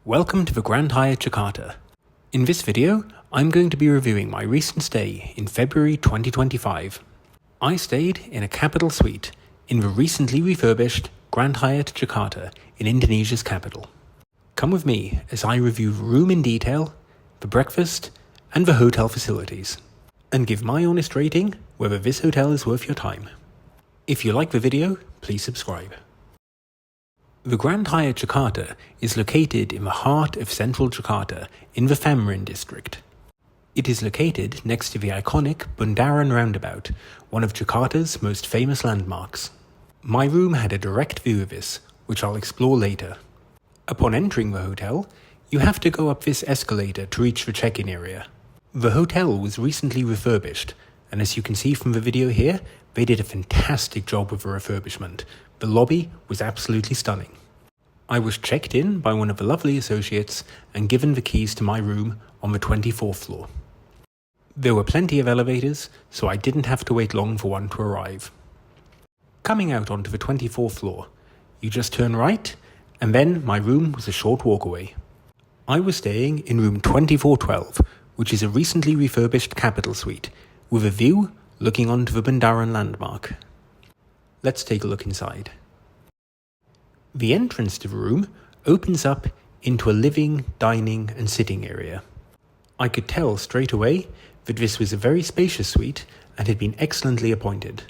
Welcome to the Grand Hyatt Jakarta. In this video, I'm going to be reviewing my recent stay in February 2025. I stayed in a capital suite in the recently refurbished Grand Hyatt Jakarta in Indonesia's capital. Come with me as I review the room in detail, the breakfast, and the hotel facilities, and give my honest rating whether this hotel is worth your time. If you like the video, please subscribe. The Grand Hyatt Jakarta is located in the heart of central Jakarta in the Thamrin district. It is located next to the iconic Bundaran roundabout, one of Jakarta's most famous landmarks. My room had a direct view of this, which I'll explore later. Upon entering the hotel, you have to go up this escalator to reach the check-in area. The hotel was recently refurbished, and as you can see from the video here, they did a fantastic job with the refurbishment. The lobby was absolutely stunning. I was checked in by one of the lovely associates and given the keys to my room on the 24th floor. There were plenty of elevators, so I didn't have to wait long for one to arrive. Coming out onto the 24th floor, you just turn right, and then my room was a short walk away. I was staying in room 2412, which is a recently refurbished capital suite, with a view looking onto the Bundaran landmark. Let's take a look inside. The entrance to the room opens up into a living, dining and sitting area. I could tell straight away that this was a very spacious suite and had been excellently appointed.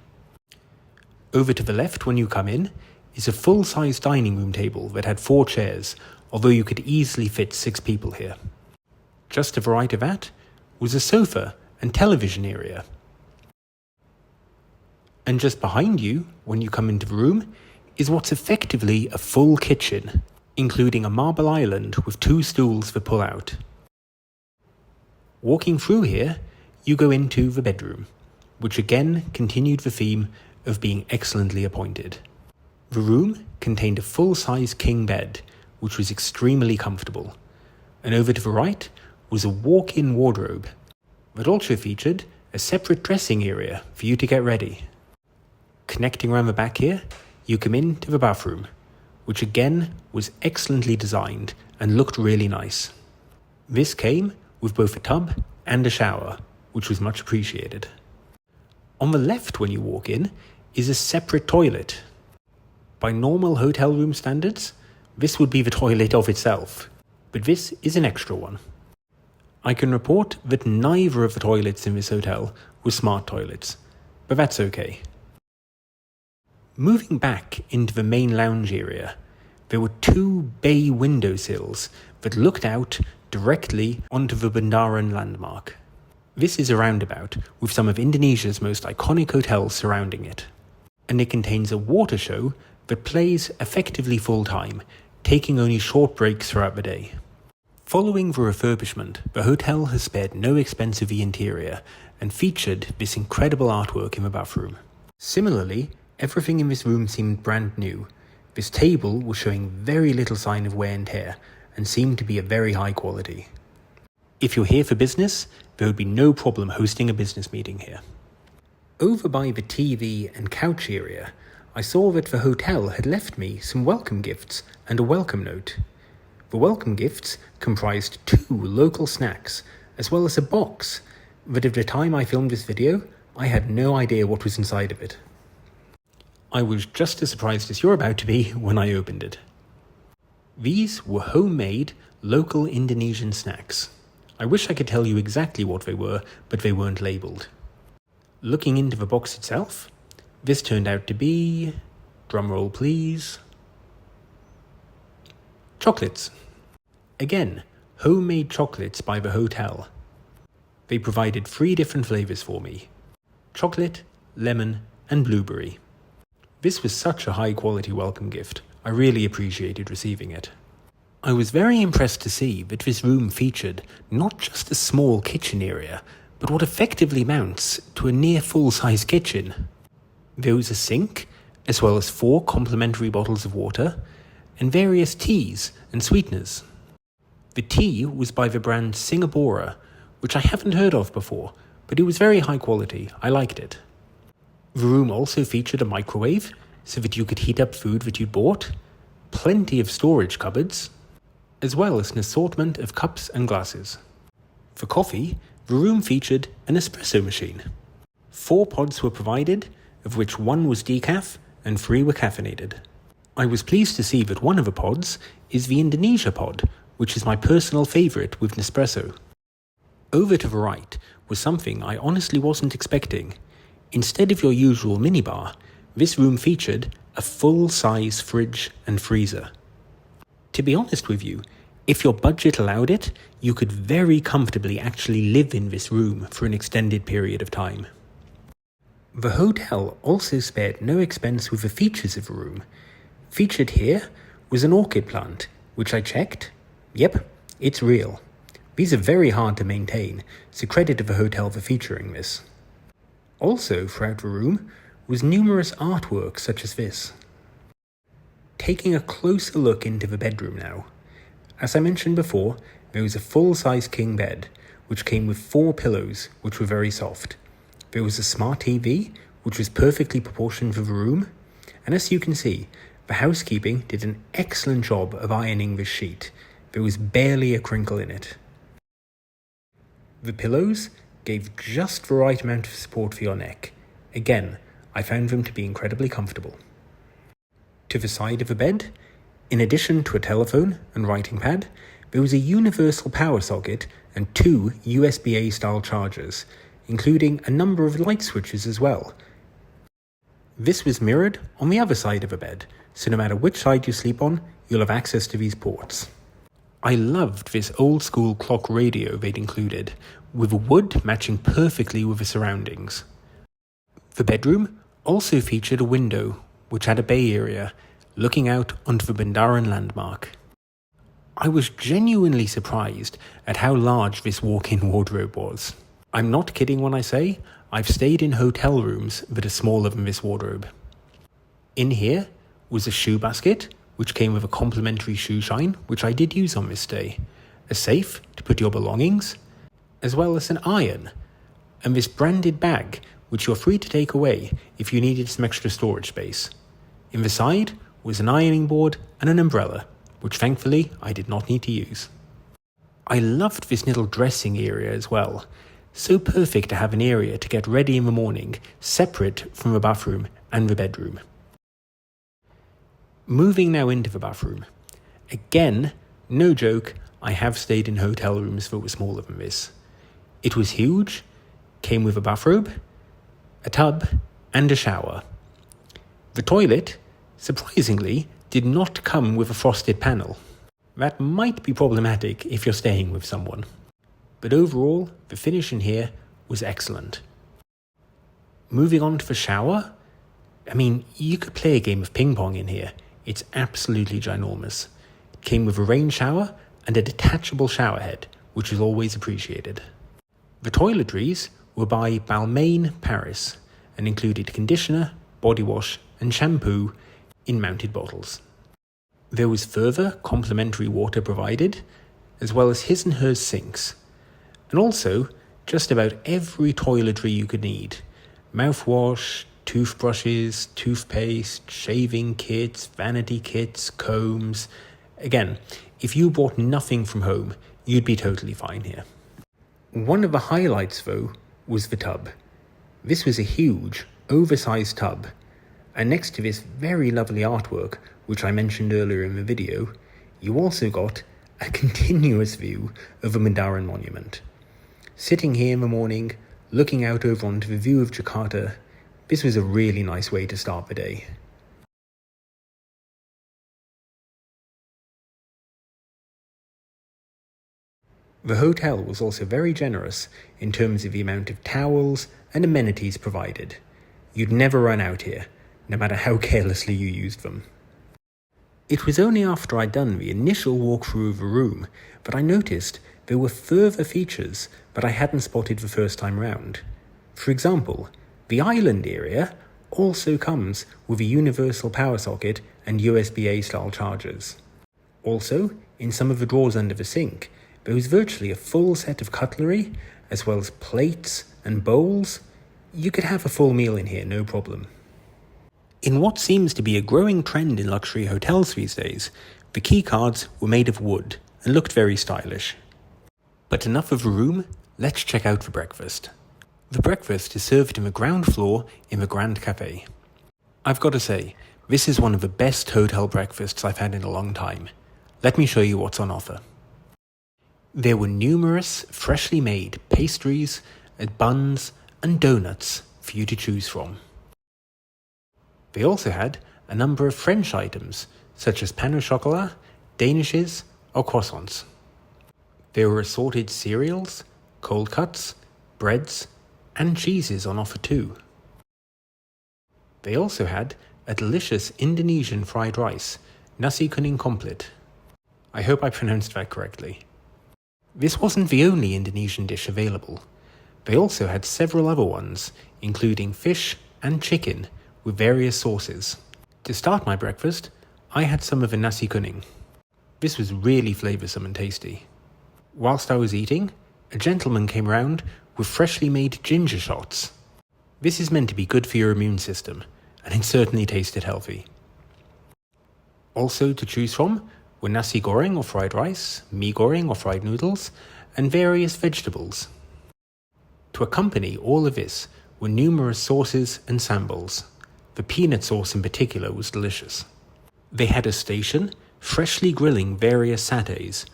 Over to the left when you come in is a full-size dining room table that had 4 chairs, although you could easily fit 6 people here. Just to the right of that was a sofa and television area. And just behind you, when you come into the room, is what's effectively a full kitchen, including a marble island with 2 stools for pull-out. Walking through here, you go into the bedroom, which again continued the theme of being excellently appointed. The room contained a full-size king bed, which was extremely comfortable, and over to the right was a walk-in wardrobe that also featured a separate dressing area for you to get ready. Connecting around the back here, you come into the bathroom, which again was excellently designed and looked really nice. This came with both a tub and a shower, which was much appreciated. On the left when you walk in is a separate toilet. By normal hotel room standards, this would be the toilet of itself, but this is an extra one. I can report that neither of the toilets in this hotel were smart toilets, but that's okay. Moving back into the main lounge area, there were 2 bay windowsills that looked out directly onto the Bundaran landmark. This is a roundabout with some of Indonesia's most iconic hotels surrounding it, and it contains a water show that plays effectively full time, taking only short breaks throughout the day. Following the refurbishment, the hotel has spared no expense of the interior and featured this incredible artwork in the bathroom. Similarly, everything in this room seemed brand new. This table was showing very little sign of wear and tear and seemed to be of very high quality. If you're here for business, there would be no problem hosting a business meeting here. Over by the TV and couch area, I saw that the hotel had left me some welcome gifts and a welcome note. The welcome gifts comprised 2 local snacks, as well as a box that at the time I filmed this video, I had no idea what was inside of it. I was just as surprised as you're about to be when I opened it. These were homemade, local Indonesian snacks. I wish I could tell you exactly what they were, but they weren't labelled. Looking into the box itself, this turned out to be, drumroll please, chocolates. Again, homemade chocolates by the hotel. They provided 3 different flavours for me: chocolate, lemon and blueberry. This was such a high quality welcome gift. I really appreciated receiving it. I was very impressed to see that this room featured not just a small kitchen area, but what effectively amounts to a near full-size kitchen. There was a sink, as well as 4 complimentary bottles of water, and various teas and sweeteners. The tea was by the brand Singapore, which I haven't heard of before, but it was very high quality. I liked it. The room also featured a microwave, so that you could heat up food that you'd bought, plenty of storage cupboards, as well as an assortment of cups and glasses. For coffee, the room featured an espresso machine. 4 pods were provided, of which 1 was decaf and 3 were caffeinated. I was pleased to see that one of the pods is the Indonesia pod, which is my personal favourite with Nespresso. Over to the right was something I honestly wasn't expecting. Instead of your usual minibar, this room featured a full-size fridge and freezer. To be honest with you, if your budget allowed it, you could very comfortably actually live in this room for an extended period of time. The hotel also spared no expense with the features of the room. Featured here was an orchid plant, which I checked. Yep, it's real. These are very hard to maintain, so credit to the hotel for featuring this. Also throughout the room was numerous artwork such as this. Taking a closer look into the bedroom now. As I mentioned before, there was a full-size king bed, which came with 4 pillows, which were very soft. There was a smart TV, which was perfectly proportioned for the room, and as you can see, the housekeeping did an excellent job of ironing this sheet. There was barely a crinkle in it. The pillows gave just the right amount of support for your neck. Again, I found them to be incredibly comfortable. To the side of the bed, in addition to a telephone and writing pad, there was a universal power socket and 2 USB-A style chargers, including a number of light switches as well. This was mirrored on the other side of the bed, so no matter which side you sleep on, you'll have access to these ports. I loved this old school clock radio they'd included, with wood matching perfectly with the surroundings. The bedroom also featured a window, which had a bay area, looking out onto the Bundaran landmark. I was genuinely surprised at how large this walk-in wardrobe was. I'm not kidding when I say I've stayed in hotel rooms that are smaller than this wardrobe. In here was a shoe basket, which came with a complimentary shoe shine, which I did use on this stay, a safe to put your belongings, as well as an iron, and this branded bag, which you're free to take away if you needed some extra storage space. In the side was an ironing board and an umbrella, which thankfully I did not need to use. I loved this little dressing area as well. So perfect to have an area to get ready in the morning, separate from the bathroom and the bedroom. Moving now into the bathroom. Again, no joke, I have stayed in hotel rooms that were smaller than this. It was huge, came with a bathrobe, a tub, and a shower. The toilet, surprisingly, did not come with a frosted panel. That might be problematic if you're staying with someone. But overall, the finish in here was excellent. Moving on to the shower, you could play a game of ping pong in here. It's absolutely ginormous. It came with a rain shower and a detachable shower head, which is always appreciated. The toiletries were by Balmain Paris and included conditioner, body wash and shampoo in mounted bottles. There was further complimentary water provided, as well as his and hers sinks. And also, just about every toiletry you could need. Mouthwash, toothbrushes, toothpaste, shaving kits, vanity kits, combs. Again, if you bought nothing from home, you'd be totally fine here. One of the highlights, though, was the tub. This was a huge, oversized tub. And next to this very lovely artwork, which I mentioned earlier in the video, you also got a continuous view of the Bundaran monument. Sitting here in the morning, looking out over onto the view of Jakarta, this was a really nice way to start the day. The hotel was also very generous in terms of the amount of towels and amenities provided. You'd never run out here, no matter how carelessly you used them. It was only after I'd done the initial walkthrough of the room that I noticed there were further features that I hadn't spotted the first time round. For example, the island area also comes with a universal power socket and USB-A style chargers. Also, in some of the drawers under the sink, there was virtually a full set of cutlery, as well as plates and bowls. You could have a full meal in here, no problem. In what seems to be a growing trend in luxury hotels these days, the key cards were made of wood, and looked very stylish. But enough of a room, let's check out the breakfast. The breakfast is served on the ground floor in the Grand Cafe. I've got to say, this is one of the best hotel breakfasts I've had in a long time. Let me show you what's on offer. There were numerous freshly made pastries, buns and donuts for you to choose from. They also had a number of French items such as pain au chocolat, danishes or croissants. There were assorted cereals, cold cuts, breads and cheeses on offer too. They also had a delicious Indonesian fried rice, nasi kuning komplit. I hope I pronounced that correctly. This wasn't the only Indonesian dish available. They also had several other ones, including fish and chicken with various sauces. To start my breakfast, I had some of the nasi kuning. This was really flavoursome and tasty. Whilst I was eating, a gentleman came round with freshly made ginger shots. This is meant to be good for your immune system, and it certainly tasted healthy. Also to choose from were nasi goreng or fried rice, mee goreng or fried noodles, and various vegetables. To accompany all of this were numerous sauces and sambals. The peanut sauce in particular was delicious. They had a station freshly grilling various satays.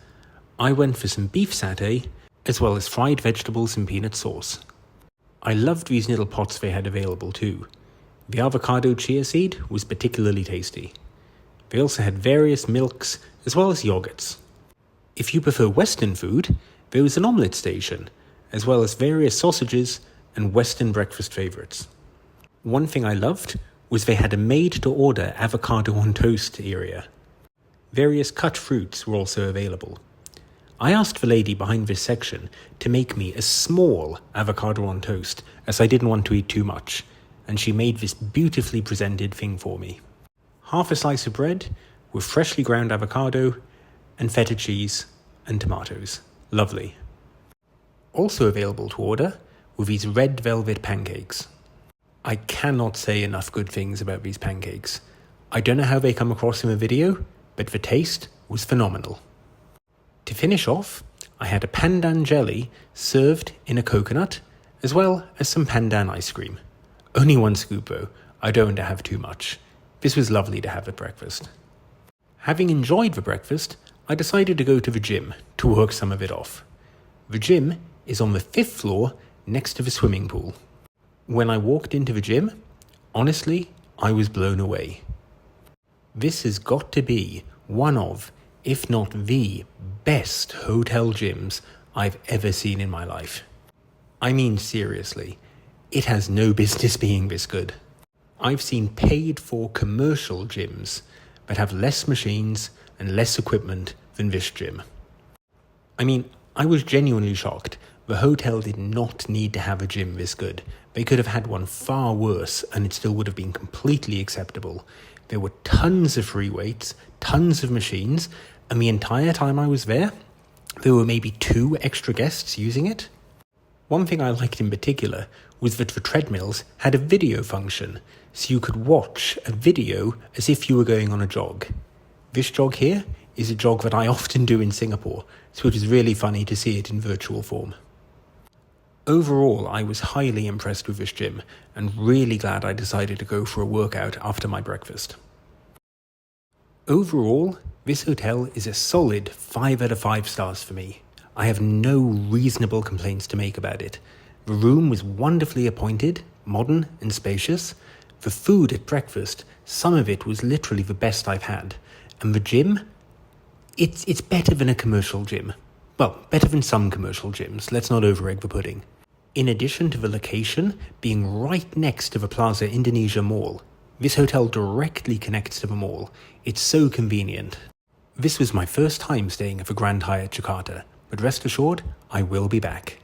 I went for some beef satay, as well as fried vegetables and peanut sauce. I loved these little pots they had available too. The avocado chia seed was particularly tasty. They also had various milks as well as yogurts. If you prefer Western food, there was an omelette station, as well as various sausages and Western breakfast favourites. One thing I loved was they had a made-to-order avocado on toast area. Various cut fruits were also available. I asked the lady behind this section to make me a small avocado on toast, as I didn't want to eat too much, and she made this beautifully presented thing for me. Half a slice of bread with freshly ground avocado and feta cheese and tomatoes. Lovely. Also available to order were these red velvet pancakes. I cannot say enough good things about these pancakes. I don't know how they come across in a video, but the taste was phenomenal. To finish off, I had a pandan jelly served in a coconut, as well as some pandan ice cream. Only one scoop though, I don't want to have too much. This was lovely to have at breakfast. Having enjoyed the breakfast, I decided to go to the gym to work some of it off. The gym is on the 5th floor next to the swimming pool. When I walked into the gym, honestly, I was blown away. This has got to be one of, if not the best hotel gyms I've ever seen in my life. I mean seriously, it has no business being this good. I've seen paid-for commercial gyms that have less machines and less equipment than this gym. I mean, I was genuinely shocked. The hotel did not need to have a gym this good. They could have had one far worse and it still would have been completely acceptable. There were tons of free weights, tons of machines, and the entire time I was there were maybe 2 extra guests using it. One thing I liked in particular was that the treadmills had a video function, so you could watch a video as if you were going on a jog. This jog here is a jog that I often do in Singapore, so it was really funny to see it in virtual form. Overall, I was highly impressed with this gym and really glad I decided to go for a workout after my breakfast. Overall, this hotel is a solid 5 out of 5 stars for me. I have no reasonable complaints to make about it. The room was wonderfully appointed, modern and spacious. The food at breakfast, some of it was literally the best I've had. And the gym, it's better than a commercial gym. Well, better than some commercial gyms, let's not over-egg the pudding. In addition to the location being right next to the Plaza Indonesia Mall, this hotel directly connects to the mall. It's so convenient. This was my first time staying at the Grand Hyatt Jakarta, but rest assured, I will be back.